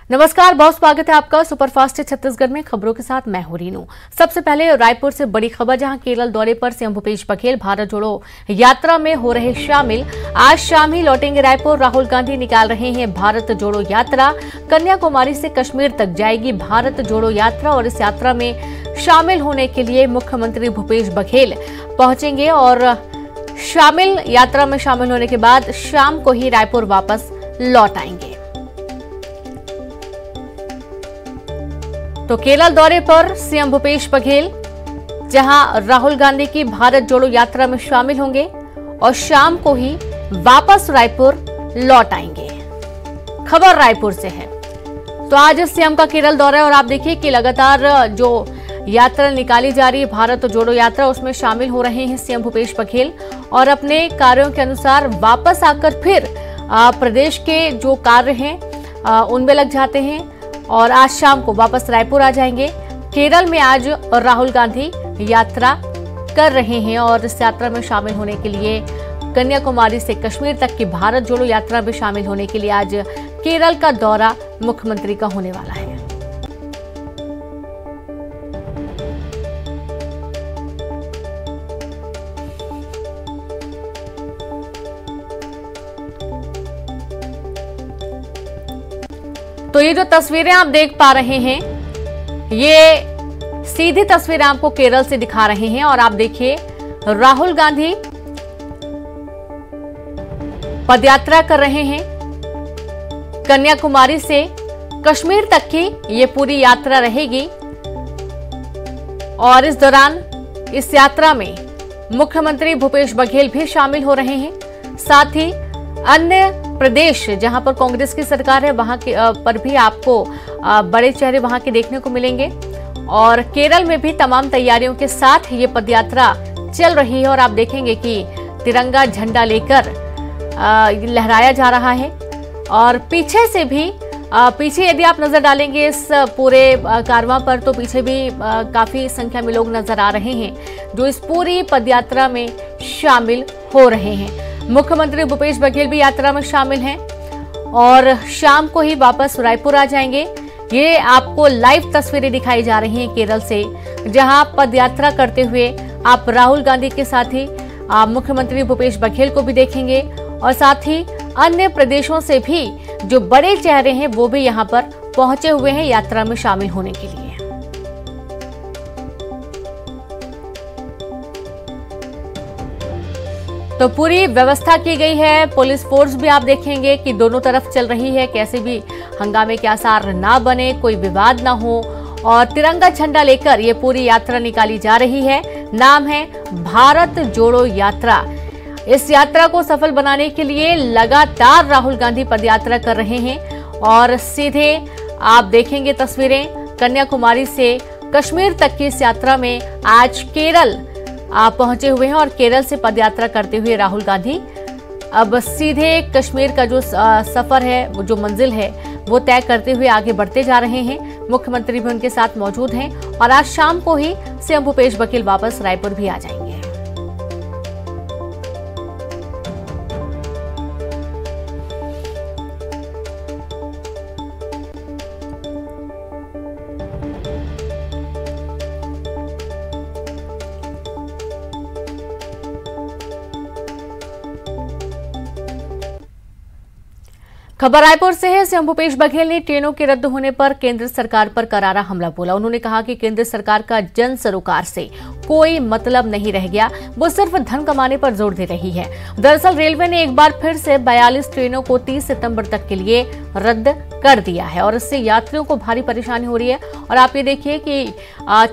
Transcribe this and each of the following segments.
नमस्कार, बहुत स्वागत है आपका सुपरफास्ट छत्तीसगढ़ में। खबरों के साथ मैं हूं रीनू। सबसे पहले रायपुर से बड़ी खबर, जहां केरल दौरे पर सीएम भूपेश बघेल भारत जोड़ो यात्रा में हो रहे शामिल। आज शाम ही लौटेंगे रायपुर। राहुल गांधी निकाल रहे हैं भारत जोड़ो यात्रा। कन्याकुमारी से कश्मीर तक जाएगी भारत जोड़ो यात्रा और इस यात्रा में शामिल होने के लिए मुख्यमंत्री भूपेश बघेल पहुंचेंगे और यात्रा में शामिल होने के बाद शाम को ही रायपुर वापस लौट आएंगे। तो केरल दौरे पर सीएम भूपेश बघेल, जहां राहुल गांधी की भारत जोड़ो यात्रा में शामिल होंगे और शाम को ही वापस रायपुर लौट आएंगे। खबर रायपुर से है। तो आज सीएम का केरल दौरा है और आप देखिए कि लगातार जो यात्रा निकाली जा रही है भारत जोड़ो यात्रा, उसमें शामिल हो रहे हैं सीएम भूपेश बघेल और अपने कार्यों के अनुसार वापस आकर फिर प्रदेश के जो कार्य हैं उनमें लग जाते हैं और आज शाम को वापस रायपुर आ जाएंगे। केरल में आज राहुल गांधी यात्रा कर रहे हैं और इस यात्रा में शामिल होने के लिए कन्याकुमारी से कश्मीर तक की भारत जोड़ो यात्रा में शामिल होने के लिए आज केरल का दौरा मुख्यमंत्री का होने वाला है। तो ये जो तस्वीरें आप देख पा रहे हैं, ये सीधी तस्वीरें आपको केरल से दिखा रहे हैं और आप देखिए राहुल गांधी पदयात्रा कर रहे हैं। कन्याकुमारी से कश्मीर तक की ये पूरी यात्रा रहेगी और इस दौरान इस यात्रा में मुख्यमंत्री भूपेश बघेल भी शामिल हो रहे हैं। साथ ही अन्य प्रदेश जहां पर कांग्रेस की सरकार है वहां पर भी आपको बड़े चेहरे वहां के देखने को मिलेंगे और केरल में भी तमाम तैयारियों के साथ ये पदयात्रा चल रही है और आप देखेंगे कि तिरंगा झंडा लेकर लहराया जा रहा है और पीछे से भी पीछे यदि आप नजर डालेंगे इस पूरे कारवां पर तो पीछे भी काफी संख्या में लोग नजर आ रहे हैं जो इस पूरी पदयात्रा में शामिल हो रहे हैं। मुख्यमंत्री भूपेश बघेल भी यात्रा में शामिल हैं और शाम को ही वापस रायपुर आ जाएंगे। ये आपको लाइव तस्वीरें दिखाई जा रही हैं केरल से, जहां पदयात्रा करते हुए आप राहुल गांधी के साथ ही मुख्यमंत्री भूपेश बघेल को भी देखेंगे और साथ ही अन्य प्रदेशों से भी जो बड़े चेहरे हैं वो भी यहां पर पहुंचे हुए हैं यात्रा में शामिल होने के लिए। तो पूरी व्यवस्था की गई है। पुलिस फोर्स भी आप देखेंगे कि दोनों तरफ चल रही है, कैसे भी हंगामे के आसार ना बने, कोई विवाद ना हो और तिरंगा झंडा लेकर ये पूरी यात्रा निकाली जा रही है। नाम है भारत जोड़ो यात्रा। इस यात्रा को सफल बनाने के लिए लगातार राहुल गांधी पदयात्रा कर रहे हैं और सीधे आप देखेंगे तस्वीरें कन्याकुमारी से कश्मीर तक की इस यात्रा में आज केरल पहुंचे हुए हैं और केरल से पदयात्रा करते हुए राहुल गांधी अब सीधे कश्मीर का जो सफर है, वो जो मंजिल है वो तय करते हुए आगे बढ़ते जा रहे हैं। मुख्यमंत्री भी उनके साथ मौजूद हैं और आज शाम को ही सीएम भूपेश बघेल वापस रायपुर भी आ जाएंगे। खबर रायपुर से है। सीएम भूपेश बघेल ने ट्रेनों के रद्द होने पर केंद्र सरकार पर करारा हमला बोला। उन्होंने कहा कि केंद्र सरकार का जन सरोकार से कोई मतलब नहीं रह गया, वो सिर्फ धन कमाने पर जोर दे रही है। दरअसल रेलवे ने एक बार फिर से 42 ट्रेनों को 30 सितंबर तक के लिए रद्द कर दिया है और इससे यात्रियों को भारी परेशानी हो रही है। और आप ये देखिए कि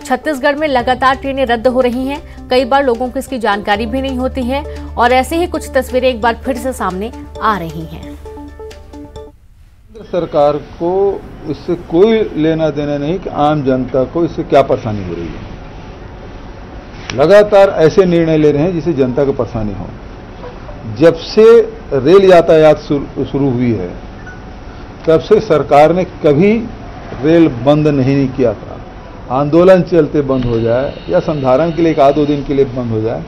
छत्तीसगढ़ में लगातार ट्रेनें रद्द हो रही हैं, कई बार लोगों को इसकी जानकारी भी नहीं होती है और ऐसे ही कुछ तस्वीरें एक बार फिर से सामने आ रही हैं। सरकार को इससे कोई लेना देना नहीं कि आम जनता को इससे क्या परेशानी हो रही है। लगातार ऐसे निर्णय ले रहे हैं जिससे जनता को परेशानी हो। जब से रेल यातायात शुरू हुई है तब से सरकार ने कभी रेल बंद नहीं किया था। आंदोलन चलते बंद हो जाए या संधारण के लिए एक आध दो दिन के लिए बंद हो जाए,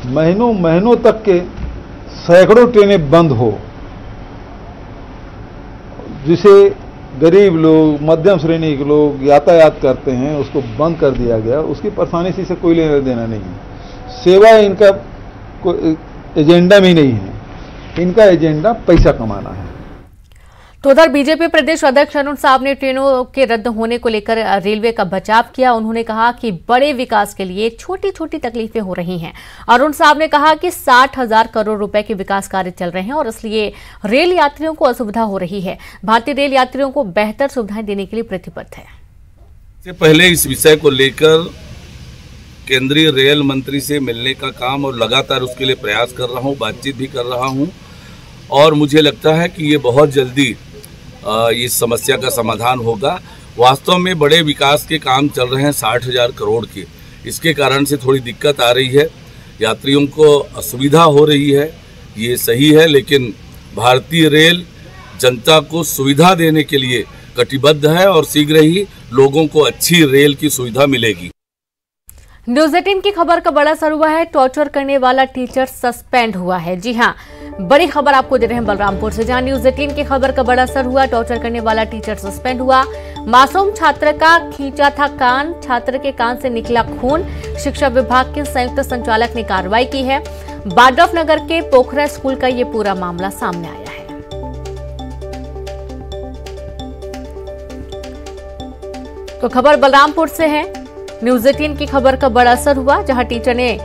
महीनों महीनों तक के सैकड़ों ट्रेनें बंद हो, जिसे गरीब लोग, मध्यम श्रेणी के लोग यातायात करते हैं, उसको बंद कर दिया गया। उसकी परेशानी से कोई लेना देना नहीं है। सेवा इनका कोई एजेंडा में नहीं है, इनका एजेंडा पैसा कमाना है। तो उधर बीजेपी प्रदेश अध्यक्ष अरुण साहब ने ट्रेनों के रद्द होने को लेकर रेलवे का बचाव किया। उन्होंने कहा कि बड़े विकास के लिए छोटी छोटी तकलीफें हो रही हैं। अरुण साहब ने कहा कि 60,000 करोड़ रुपए के विकास कार्य चल रहे हैं और इसलिए रेल यात्रियों को असुविधा हो रही है। भारतीय रेल यात्रियों को बेहतर सुविधाएं देने के लिए प्रतिबद्ध है। इससे पहले इस विषय को लेकर केंद्रीय रेल मंत्री से मिलने का काम और लगातार उसके लिए प्रयास कर रहा हूँ, बातचीत भी कर रहा हूँ और मुझे लगता है कि ये बहुत जल्दी इस समस्या का समाधान होगा। वास्तव में बड़े विकास के काम चल रहे हैं 60,000 करोड़ के, इसके कारण से थोड़ी दिक्कत आ रही है, यात्रियों को असुविधा हो रही है, ये सही है, लेकिन भारतीय रेल जनता को सुविधा देने के लिए कटिबद्ध है और शीघ्र ही लोगों को अच्छी रेल की सुविधा मिलेगी। न्यूज 18 की खबर का बड़ा असर हुआ है। टॉर्चर करने वाला टीचर सस्पेंड हुआ है। जी हां, बड़ी खबर आपको दे रहे हैं बलरामपुर से, जहां न्यूज 18 की खबर का बड़ा असर हुआ। टॉर्चर करने वाला टीचर सस्पेंड हुआ। मासूम छात्र का खींचा था कान, छात्र के कान से निकला खून। शिक्षा विभाग के संयुक्त संचालक ने कार्रवाई की है। बाड्रफ नगर के पोखरा स्कूल का ये पूरा मामला सामने आया है। तो खबर बलरामपुर से है। न्यूज 18 की खबर का बड़ा असर हुआ, जहां टीचर ने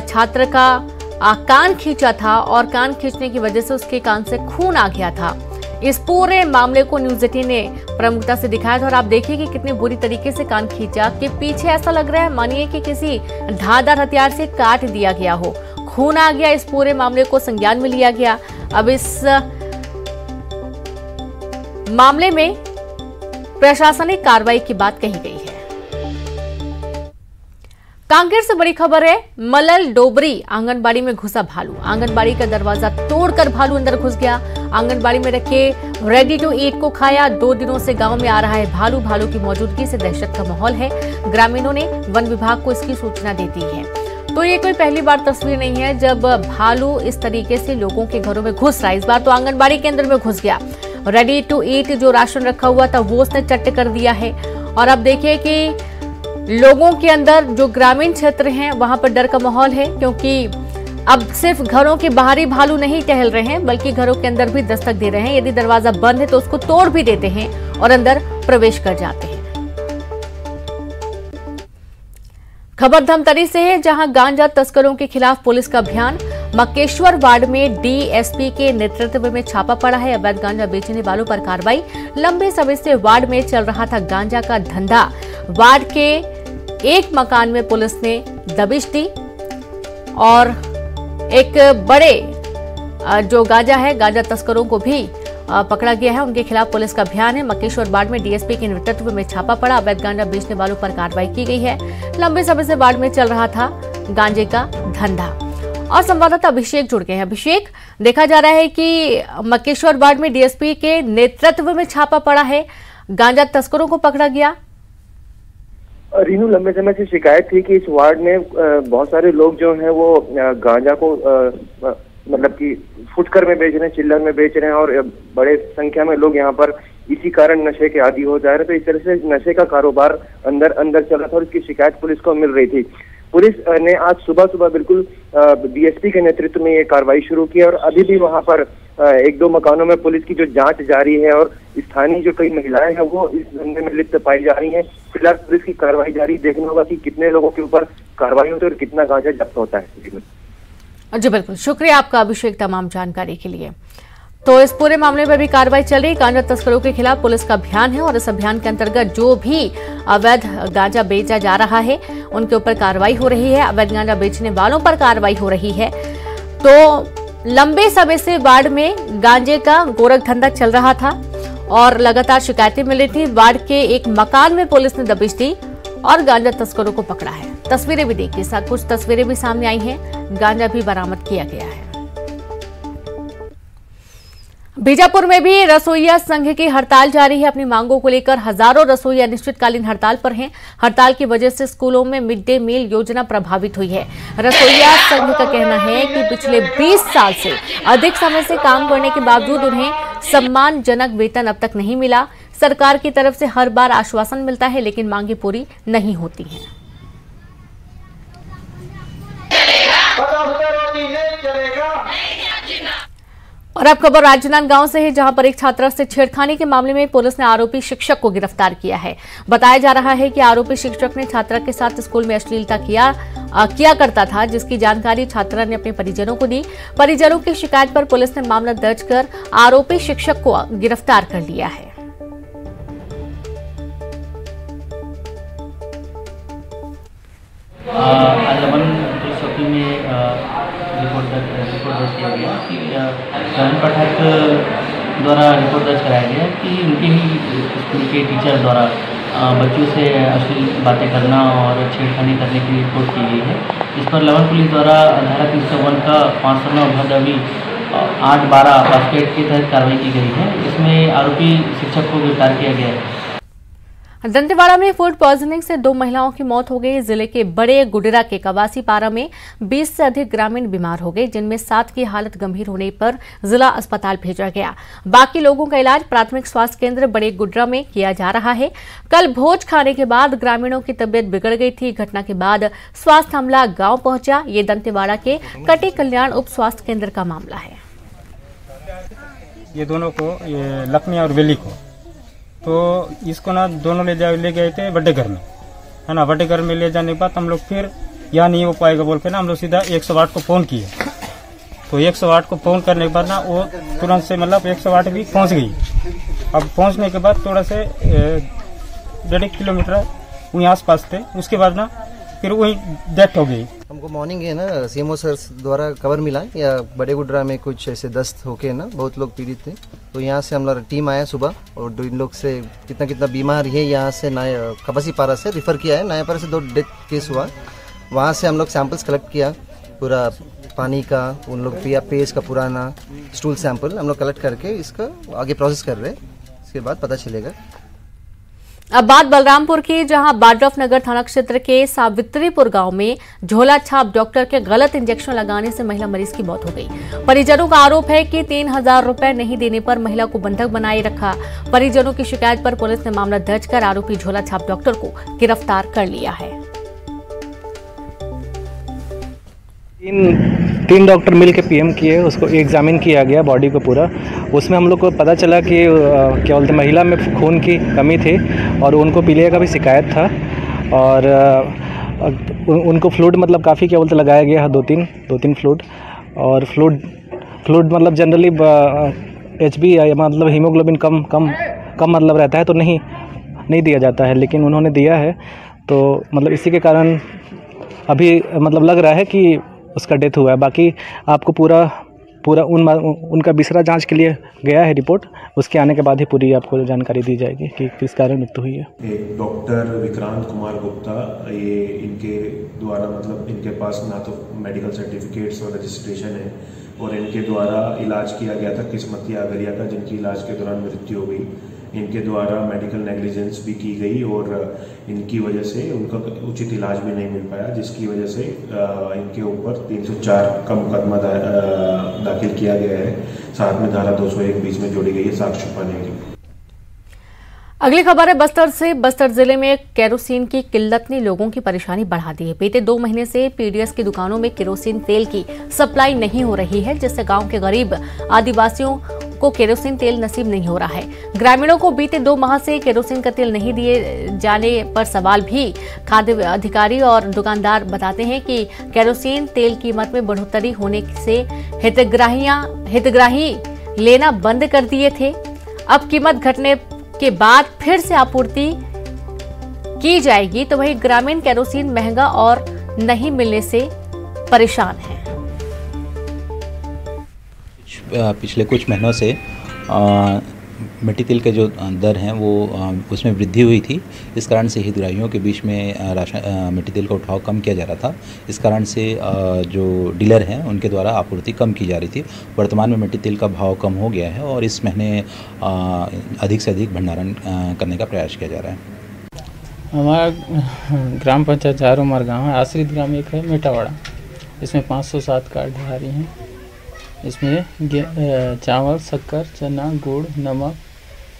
छात्र का कान खींचा था और कान खींचने की वजह से उसके कान से खून आ गया था। इस पूरे मामले को न्यूज 18 ने प्रमुखता से दिखाया था और आप देखिए कि कितनी बुरी तरीके से कान खींचा कि पीछे ऐसा लग रहा है मानिए कि किसी धारदार हथियार से काट दिया गया हो। खून आ गया। इस पूरे मामले को संज्ञान में लिया गया। अब इस मामले में प्रशासनिक कार्रवाई की बात कही गई है। कांकेर से बड़ी खबर है। मलल डोबरी आंगनबाड़ी में घुसा भालू। आंगनबाड़ी का दरवाजा तोड़कर भालू अंदर घुस गया। आंगनबाड़ी में रखे रेडी टू ईट को खाया। 2 दिनों से गांव में आ रहा है भालू। भालू की मौजूदगी से दहशत का माहौल है। ग्रामीणों ने वन विभाग को इसकी सूचना दे दी है। तो ये कोई पहली बार तस्वीर नहीं है जब भालू इस तरीके से लोगों के घरों में घुस रहा है। इस बार तो आंगनबाड़ी केंद्र में घुस गया। रेडी टू ईट जो राशन रखा हुआ था वो उसने चट कर दिया है। और अब देखिए कि लोगों के अंदर जो ग्रामीण क्षेत्र हैं वहां पर डर का माहौल है, क्योंकि अब सिर्फ घरों के बाहरी भालू नहीं टहल रहे हैं बल्कि घरों के अंदर भी दस्तक दे रहे हैं। यदि दरवाजा बंद है तो उसको तोड़ भी देते हैं और अंदर प्रवेश कर जाते हैं। खबर धमतरी से है, जहां गांजा तस्करों के खिलाफ पुलिस का अभियान। मक्केश्वर वार्ड में डीएसपी के नेतृत्व में छापा पड़ा है। अवैध गांजा बेचने वालों पर कार्रवाई। लंबे समय से वार्ड में चल रहा था गांजा का धंधा। वार्ड के एक मकान में पुलिस ने दबिश दी और एक बड़े जो गांजा है, गांजा तस्करों को भी पकड़ा गया है। उनके खिलाफ पुलिस का अभियान है। मक्केश्वर वार्ड में डीएसपी के नेतृत्व में छापा पड़ा। अवैध गांजा बेचने वालों पर कार्रवाई की गई है। लंबे समय से वार्ड में चल रहा था गांजे का धंधा। और संवाददाता अभिषेक जुड़ गए हैं। अभिषेक, देखा जा रहा है कि मक्केश्वर वार्ड में डीएसपी के नेतृत्व में छापा पड़ा है, गांजा तस्करों को पकड़ा गया। रीनू, लंबे समय से शिकायत थी कि इस वार्ड में बहुत सारे लोग जो हैं वो गांजा को मतलब कि फुटकर में बेच रहे हैं, चिल्लर में बेच रहे हैं और बड़े संख्या में लोग यहाँ पर इसी कारण नशे के आदी हो जा रहे थे। तो इस तरह से नशे का कारोबार अंदर अंदर चल रहा था और इसकी शिकायत पुलिस को मिल रही थी। पुलिस ने आज सुबह बिल्कुल डीएसपी के नेतृत्व में ये कार्रवाई शुरू की और अभी भी वहां पर 1-2 मकानों में पुलिस की जो जांच जारी है और स्थानीय जो कई महिलाएं हैं वो इस धंधे में लिप्त पाई जा रही हैं। फिलहाल पुलिस की कार्रवाई जारी। देखना होगा कि कितने लोगों के ऊपर कार्रवाई होती है और कितना गांजा जब्त होता है। जी बिल्कुल, शुक्रिया आपका अभिषेक तमाम जानकारी के लिए। तो इस पूरे मामले में भी कार्रवाई चल रही। गांजा तस्करों के खिलाफ पुलिस का अभियान है और इस अभियान के अंतर्गत जो भी अवैध गांजा बेचा जा रहा है उनके ऊपर कार्रवाई हो रही है। अवैध गांजा बेचने वालों पर कार्रवाई हो रही है। तो लंबे समय से वार्ड में गांजे का गोरख धंधा चल रहा था और लगातार शिकायतें मिल रही थी। वार्ड के एक मकान में पुलिस ने दबिश दी और गांजा तस्करों को पकड़ा है। तस्वीरें भी देखिए, कुछ तस्वीरें भी सामने आई हैं। गांजा भी बरामद किया गया है। बीजापुर में भी रसोइया संघ की हड़ताल जारी है। अपनी मांगों को लेकर हजारों रसोइया अनिश्चितकालीन हड़ताल पर हैं। हड़ताल की वजह से स्कूलों में मिड डे मील योजना प्रभावित हुई है। रसोइया संघ का कहना है कि पिछले 20 साल से अधिक समय से काम करने के बावजूद उन्हें सम्मानजनक वेतन अब तक नहीं मिला। सरकार की तरफ से हर बार आश्वासन मिलता है, लेकिन मांगे पूरी नहीं होती हैं। और अब खबर राजनांदगांव से है, जहां पर एक छात्रा से छेड़खानी के मामले में पुलिस ने आरोपी शिक्षक को गिरफ्तार किया है। बताया जा रहा है कि आरोपी शिक्षक ने छात्रा के साथ स्कूल में अश्लीलता किया करता था, जिसकी जानकारी छात्रा ने अपने परिजनों को दी। परिजनों की शिकायत पर पुलिस ने मामला दर्ज कर आरोपी शिक्षक को गिरफ्तार कर लिया है। रिपोर्ट दर्ज किया गया कि करण पाठक द्वारा रिपोर्ट दर्ज कराया गया कि उनके ही स्कूल के टीचर द्वारा बच्चों से अश्लील बातें करना और छेड़खानी करने की रिपोर्ट की गई है। इस पर लवन पुलिस द्वारा धारा 301 का 509 भदवी 8-12 बास्केट के तहत कार्रवाई की गई है। इसमें आरोपी शिक्षक को गिरफ्तार किया गया है। दंतेवाड़ा में फूड पॉइजनिंग से 2 महिलाओं की मौत हो गई। जिले के बड़े गुडरा के कवासी पारा में 20 से अधिक ग्रामीण बीमार हो गए, जिनमें 7 की हालत गंभीर होने पर जिला अस्पताल भेजा गया। बाकी लोगों का इलाज प्राथमिक स्वास्थ्य केंद्र बड़े गुडरा में किया जा रहा है। कल भोज खाने के बाद ग्रामीणों की तबियत बिगड़ गई थी। घटना के बाद स्वास्थ्य अमला गांव पहुंचा। ये दंतेवाड़ा के कटी कल्याण उप स्वास्थ्य केंद्र का मामला है। ये दोनों को लक्ष्मी और वेली को तो इसको ना दोनों ले गए थे बड़े घर में, है ना। बड़े घर में ले जाने के बाद हम लोग फिर यहाँ नहीं हो पाएगा बोल के ना हम लोग सीधा 108 को फोन किए। तो 108 को फोन करने के बाद ना वो तुरंत से मतलब 108 भी पहुंच गई। अब पहुंचने के बाद थोड़ा से 1.5 किलोमीटर वहीं आसपास थे, उसके बाद ना फिर वही डेथ हो गई। हमको मॉर्निंग है ना सीएमओ सर द्वारा खबर मिला या बड़े गुडरा में कुछ ऐसे दस्त होके ना बहुत लोग पीड़ित थे। तो यहाँ से हम लोग टीम आया सुबह और इन लोग से कितना बीमार है यहाँ से कवासी पारा से रिफर किया है। नयापारा से 2 डेथ केस हुआ, वहाँ से हम लोग सैंपल्स कलेक्ट किया, पूरा पानी का उन लोग पिया, पेज का पुराना स्टूल सैंपल हम लोग कलेक्ट करके इसका आगे प्रोसेस कर रहे हैं। इसके बाद पता चलेगा। अब बात बलरामपुर की, जहां बाड्रफ नगर थाना क्षेत्र के सावित्रीपुर गांव में झोला छाप डॉक्टर के गलत इंजेक्शन लगाने से महिला मरीज की मौत हो गई। परिजनों का आरोप है कि 3000 रुपए नहीं देने पर महिला को बंधक बनाए रखा। परिजनों की शिकायत पर पुलिस ने मामला दर्ज कर आरोपी झोला छाप डॉक्टर को गिरफ्तार कर लिया है। 3 डॉक्टर मिल के पीएम किए, उसको एग्जामिन किया गया बॉडी को पूरा। उसमें हम लोग को पता चला कि क्या बोलते महिला में खून की कमी थी और उनको पीलिया का भी शिकायत था और उनको फ्लूइड मतलब काफ़ी क्या बोलते लगाया गया है 2-3 फ्लूइड। और फ्लूइड मतलब जनरली HB मतलब हीमोग्लोबिन कम मतलब रहता है तो नहीं दिया जाता है, लेकिन उन्होंने दिया है। तो मतलब इसी के कारण अभी मतलब लग रहा है कि उसका डेथ हुआ है। बाकी आपको पूरा उनका बिसरा जांच के लिए गया है रिपोर्ट, उसके आने के बाद ही पूरी आपको जानकारी दी जाएगी कि किस कारण मृत्यु हुई है। एक डॉक्टर विक्रांत कुमार गुप्ता, ये इनके द्वारा मतलब इनके पास ना तो मेडिकल सर्टिफिकेट्स और रजिस्ट्रेशन है और इनके द्वारा इलाज किया गया था किस्मतिया अगरिया का, जिनकी इलाज के दौरान मृत्यु हो गई। इनके द्वारा मेडिकल नेग्लिजेंस भी की गई और इनकी वजह से उनका उचित इलाज भी नहीं मिल पाया, जिसकी वजह से इनके ऊपर 304 का मुकदमा दाखिल किया गया है। साथ में धारा 201 बीच में जोड़ी गई है साक्ष्य छुपाने की। अगली खबर है बस्तर से। बस्तर जिले में केरोसिन की किल्लत ने लोगों की परेशानी बढ़ा दी है। बीते 2 महीने से पीडीएस की दुकानों में केरोसिन तेल की सप्लाई नहीं हो रही है, जिससे गांव के गरीब आदिवासियों को केरोसिन तेल नसीब नहीं हो रहा है। ग्रामीणों को बीते 2 माह से केरोसिन का तेल नहीं दिए जाने पर सवाल भी खाद्य अधिकारी और दुकानदार बताते हैं कि केरोसिन तेल कीमत में बढ़ोतरी होने से हितग्राही लेना बंद कर दिए थे। अब कीमत घटने के बाद फिर से आपूर्ति की जाएगी, तो वही ग्रामीण केरोसिन महंगा और नहीं मिलने से परेशान है। पिछले कुछ महीनों से मिट्टी तेल के जो दर हैं वो उसमें वृद्धि हुई थी। इस कारण से हितग्राहियों के बीच में मिट्टी तेल का उठाव कम किया जा रहा था। इस कारण से जो डीलर हैं उनके द्वारा आपूर्ति कम की जा रही थी। वर्तमान में मिट्टी तेल का भाव कम हो गया है और इस महीने अधिक से अधिक भंडारण करने का प्रयास किया जा रहा है। हमारा ग्राम पंचायत झारूमर गाँव है, आश्रित ग्राम एक है मेटावाड़ा। इसमें 507 कार्डधारी हैं। इसमें चावल, शक्कर, चना, गुड़, नमक,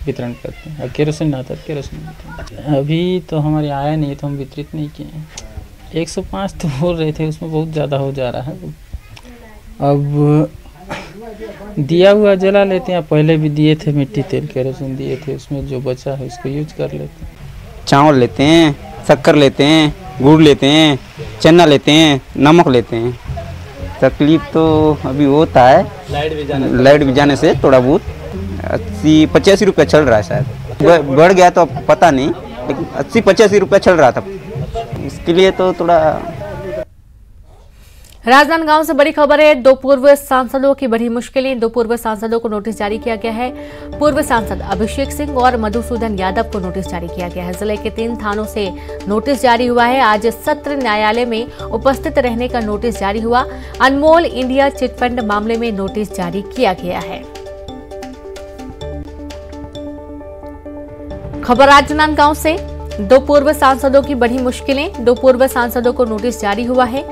वितरण करते हैं। केरोसिन आता है, केरोसिन वितरण अभी तो हमारे आया नहीं है तो हम वितरित नहीं किए हैं। 105 तो बोल रहे थे, उसमें बहुत ज़्यादा हो जा रहा है। अब दिया हुआ जला लेते हैं, पहले भी दिए थे मिट्टी तेल केरोसिन दिए थे, उसमें जो बचा है उसको यूज कर लेते हैं। चावल लेते हैं, शक्कर लेते हैं, गुड़ लेते हैं, चना लेते हैं, नमक लेते हैं। तकलीफ तो अभी होता है, लाइट भी जाने से थोड़ा बहुत 80-85 रुपये चल रहा है, शायद बढ़ गया तो पता नहीं, लेकिन 80-85 रुपये चल रहा था। इसके लिए तो थोड़ा। राजनांदगांव से बड़ी खबर है, 2 पूर्व सांसदों की बड़ी मुश्किलें। 2 पूर्व सांसदों को नोटिस जारी किया गया है। पूर्व सांसद अभिषेक सिंह और मधुसूदन यादव को नोटिस जारी किया गया है। जिले के 3 थानों से नोटिस जारी हुआ है। आज सत्र न्यायालय में उपस्थित रहने का नोटिस जारी हुआ। अनमोल इंडिया चिटफंड मामले में नोटिस जारी किया गया है। खबर राजनांदगांव से, 2 पूर्व सांसदों की बड़ी मुश्किलें। 2 पूर्व सांसदों को नोटिस जारी हुआ है।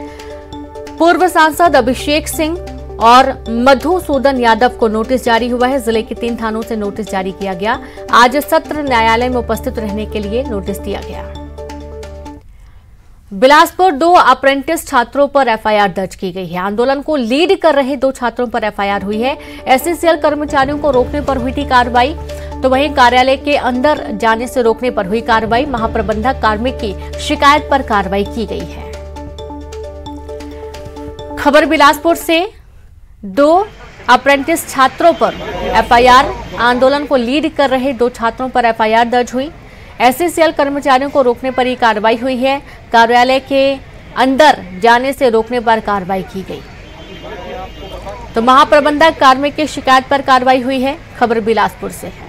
पूर्व सांसद अभिषेक सिंह और मधुसूदन यादव को नोटिस जारी हुआ है। जिले के 3 थानों से नोटिस जारी किया गया। आज सत्र न्यायालय में उपस्थित रहने के लिए नोटिस दिया गया। बिलासपुर 2 अप्रेंटिस छात्रों पर एफआईआर दर्ज की गई है। आंदोलन को लीड कर रहे 2 छात्रों पर एफआईआर हुई है। एससीसीएल कर्मचारियों को रोकने पर हुई थी कार्रवाई, तो वहीं कार्यालय के अंदर जाने से रोकने पर हुई कार्रवाई। महाप्रबंधक कार्मिक की शिकायत पर कार्रवाई की गई है। खबर बिलासपुर से, 2 अप्रेंटिस छात्रों पर एफआईआर। आंदोलन को लीड कर रहे 2 छात्रों पर एफआईआर दर्ज हुई। एससीसीएल कर्मचारियों को रोकने पर ही कार्रवाई हुई है। कार्यालय के अंदर जाने से रोकने पर कार्रवाई की गई। तो महाप्रबंधक कार्मिक की शिकायत पर कार्रवाई हुई है। खबर बिलासपुर से है।